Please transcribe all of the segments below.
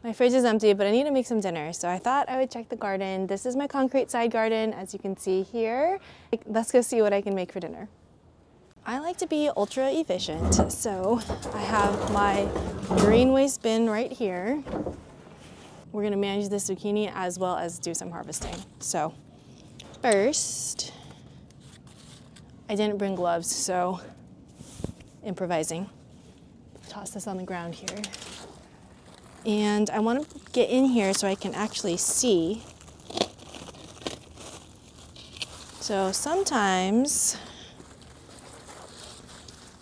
My fridge is empty, but I need to make some dinner. So I thought I would check the garden. This is my concrete side garden, as you can see here. Let's go see what I can make for dinner. I like to be ultra efficient, so I have my green waste bin right here. We're gonna manage this zucchini as well as do some harvesting. So first, I didn't bring gloves, so improvising. Toss this on the ground here. And I want to get in here so I can actually see. So sometimes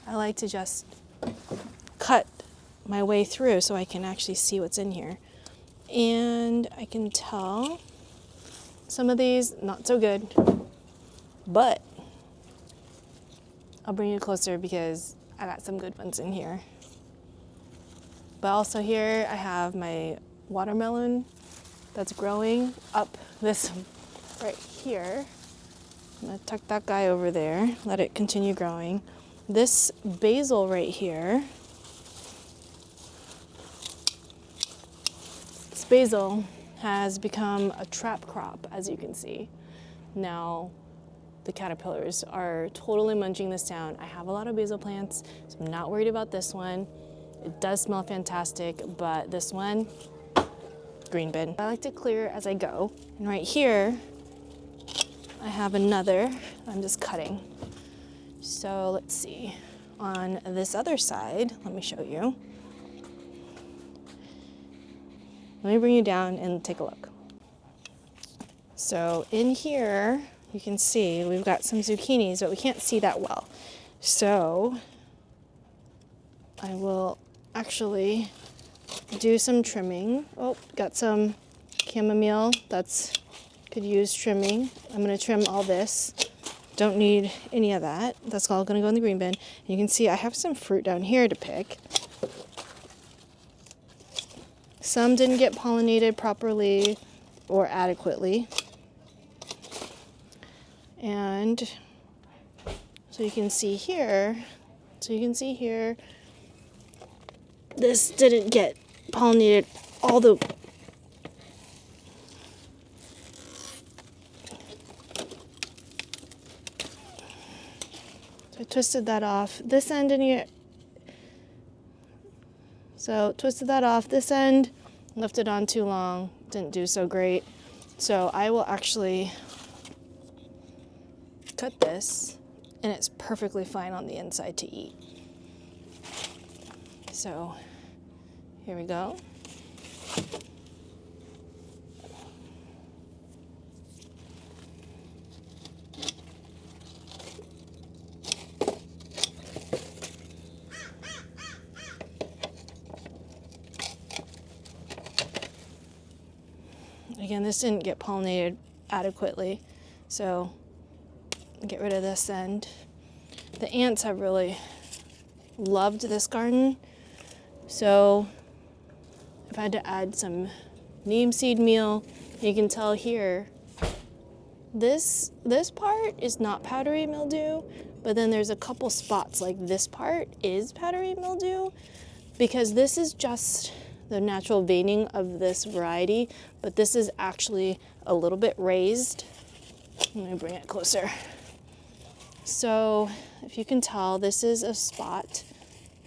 I like to just cut my way through so I can actually see what's in here. And I can tell some of these not so good, but I'll bring you closer because I got some good ones in here. But also here I have my watermelon that's growing up this right here. I'm gonna tuck that guy over there, let it continue growing. This basil right here, this basil has become a trap crop, as you can see. Now the caterpillars are totally munching this down. I have a lot of basil plants, so I'm not worried about this one. It does smell fantastic, but this one, green bin. I like to clear as I go. And right here, I have another I'm just cutting. So let's see. On this other side, let me show you. Let me bring you down and take a look. So in here, you can see we've got some zucchinis, but we can't see that well. So I will actually do some trimming. Oh, got some chamomile that's could use trimming. I'm gonna trim all this. Don't need any of that. That's all gonna go in the green bin. And you can see I have some fruit down here to pick. Some didn't get pollinated properly or adequately. And so you can see here, this didn't get pollinated all the so I twisted that off. This end didn't get twisted that off. This end, left it on too long, didn't do so great. So I will actually cut this, and it's perfectly fine on the inside to eat. So here we go. Again, this didn't get pollinated adequately, so get rid of this end. The ants have really loved this garden, so I've had to add some neem seed meal. You can tell here, this part is not powdery mildew, but then there's a couple spots like this part is powdery mildew, because this is just the natural veining of this variety, but this is actually a little bit raised. Let me bring it closer. So if you can tell, this is a spot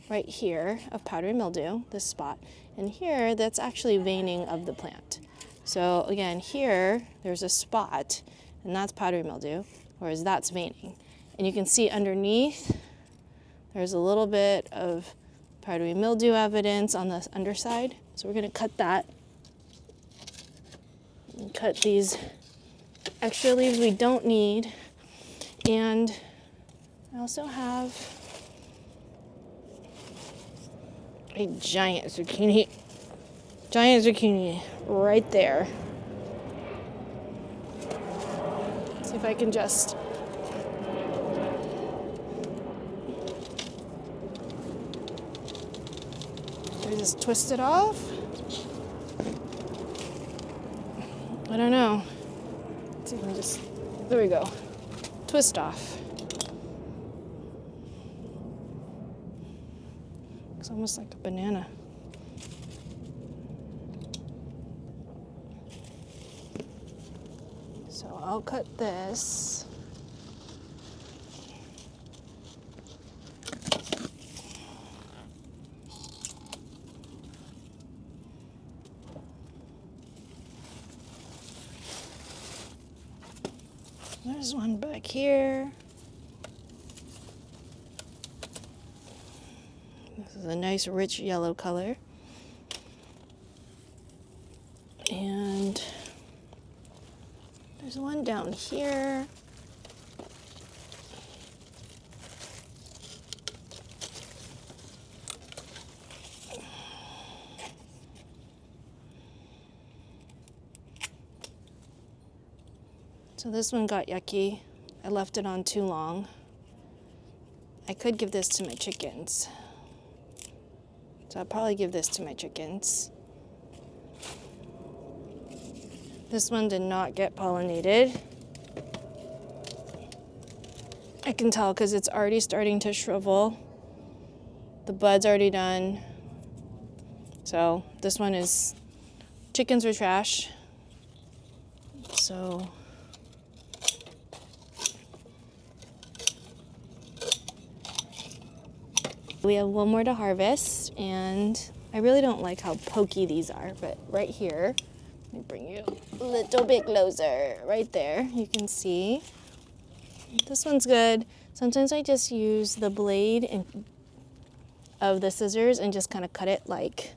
right here of powdery mildew, this spot. And here, that's actually veining of the plant. So again, here, there's a spot, and that's powdery mildew, whereas that's veining. And you can see underneath, there's a little bit of powdery mildew evidence on the underside. So we're gonna cut that. And cut these extra leaves we don't need. And I also have a giant zucchini right there. See if I can just twist it off. I don't know. Let's see if I can just, there we go. Twist off. It's almost like a banana. So I'll cut this. There's one back here. This is a nice rich yellow color. And there's one down here. So this one got yucky. I left it on too long. I could give this to my chickens. So I'll probably give this to my chickens. This one did not get pollinated. I can tell because it's already starting to shrivel. The bud's already done. So this one is, chickens are trash. So we have one more to harvest, and I really don't like how pokey these are, but right here, let me bring you a little bit closer. Right there, you can see. This one's good. Sometimes I just use the blade of the scissors and just kind of cut it like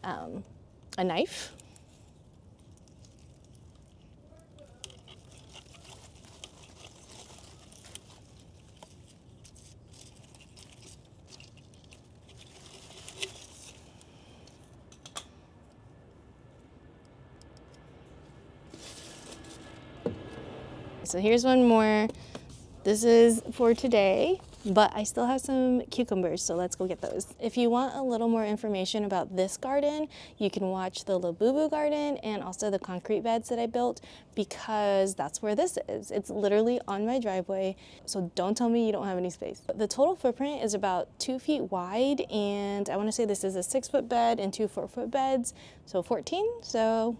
a knife. So here's one more. This is for today, but I still have some cucumbers, so let's go get those. If you want a little more information about this garden, you can watch the Labubu garden and also the concrete beds that I built, because that's where this is. It's literally on my driveway, so don't tell me you don't have any space. The total footprint is about 2 feet wide, and I want to say this is a 6-foot bed and 2 4-foot beds, so 14. So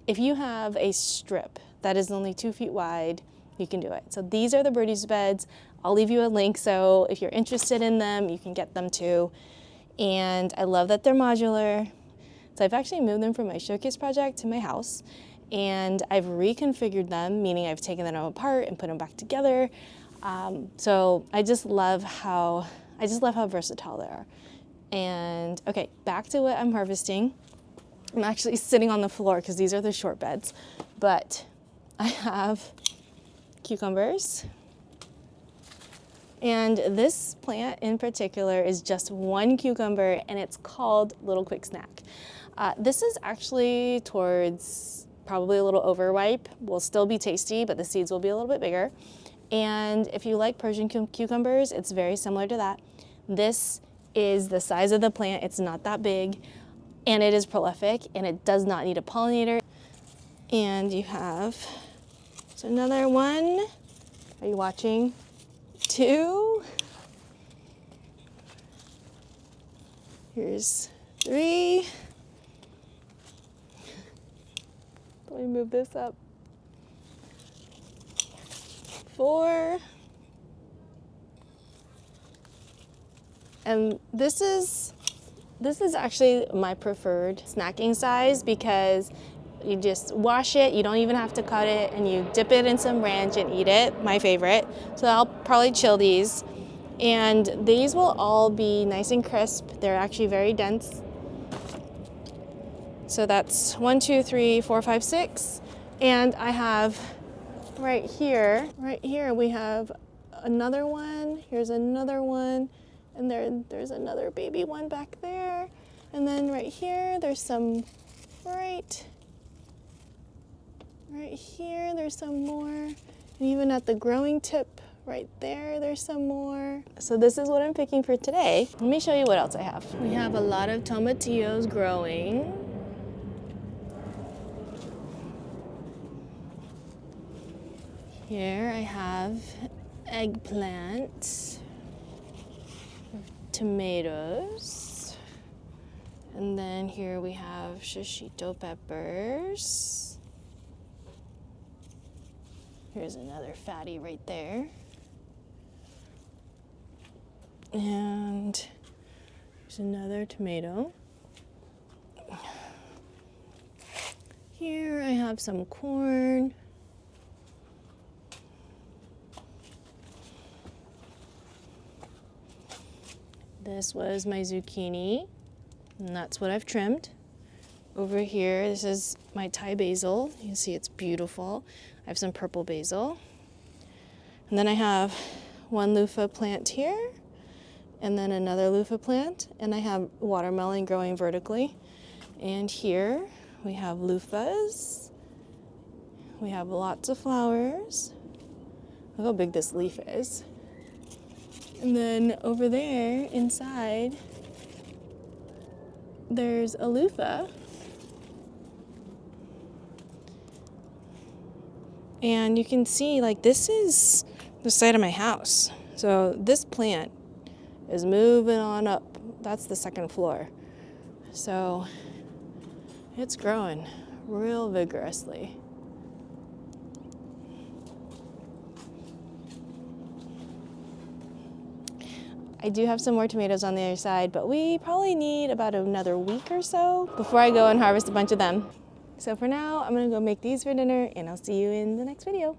if you have a strip that is only 2 feet wide, you can do it. So these are the birdies beds. I'll leave you a link, so if you're interested in them, you can get them too. And I love that they're modular. So I've actually moved them from my showcase project to my house, and I've reconfigured them, meaning I've taken them apart and put them back together. So I just love how versatile they are. And okay, back to what I'm harvesting. I'm actually sitting on the floor because these are the short beds, but I have cucumbers. And this plant in particular is just one cucumber, and it's called Little Quick Snack. This is actually towards probably a little overripe. Will still be tasty, but the seeds will be a little bit bigger. And if you like Persian cucumbers, it's very similar to that. This is the size of the plant. It's not that big, and it is prolific, and it does not need a pollinator. And you have, so another one. Are you watching? 2. Here's 3. Let me move this up. 4. And this is actually my preferred snacking size, because you just wash it, you don't even have to cut it, and you dip it in some ranch and eat it, my favorite. So I'll probably chill these. And these will all be nice and crisp. They're actually very dense. So that's 1, 2, 3, 4, 5, 6. And I have right here we have another one. Here's another one. And there's another baby one back there. And then right here, there's some right here, there's some more. And even at the growing tip right there, there's some more. So this is what I'm picking for today. Let me show you what else I have. We have a lot of tomatillos growing. Here I have eggplant, tomatoes, and then here we have shishito peppers. Here's another fatty right there. And there's another tomato. Here I have some corn. This was my zucchini, and that's what I've trimmed. Over here, this is my Thai basil. You can see it's beautiful. I have some purple basil. And then I have one loofah plant here, and then another loofah plant, and I have watermelon growing vertically. And here we have loofahs. We have lots of flowers. Look how big this leaf is. And then over there inside, there's a loofah. And you can see, like, this is the side of my house. So this plant is moving on up. That's the second floor. So it's growing real vigorously. I do have some more tomatoes on the other side, but we probably need about another week or so before I go and harvest a bunch of them. So for now, I'm gonna go make these for dinner, and I'll see you in the next video.